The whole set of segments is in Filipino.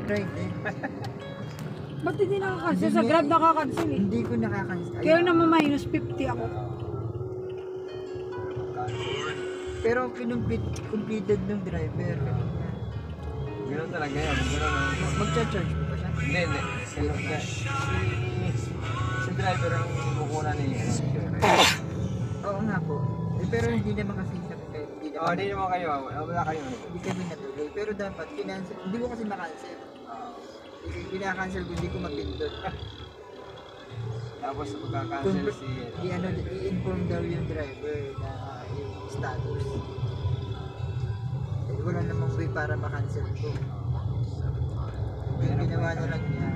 Right eh. Ba't hindi nakakancel? Sa Grab nakakancel eh. Hindi ko nakakancel. Kaya naman minus 50 ako. Pero completed ng driver. Ganoon talaga yan. Ganoon. Magcha-charge mo ba siya? Hindi. Si driver ang mukuna niya. Oo nga po. Eh, pero hindi naman kasi Hindi naman kayo. Wala kayo. Hindi kami natuloy. Pero dapat kinancel. Hindi ko kasi makancel. Kinakancel ko, hindi ko mapindot. Tapos magkakancel si... I-inform daw yung driver na yung status. Eh, wala namang way para makancel ko. Yung ginawa na lang niya,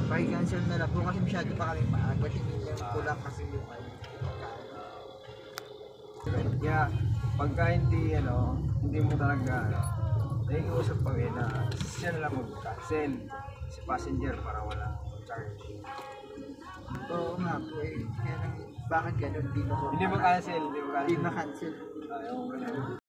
paki-cancel na lang po kasi masyado pa kami maaga. Hindi lang kulang kasi yung Kaya pagka hindi mo talaga naiusap pa na siya na lang mag-cancel si passenger para wala charge. oo nga po eh. Kaya bakit ganun? Hindi Hindi mo cancel. Hindi makancel. Ayaw ko na.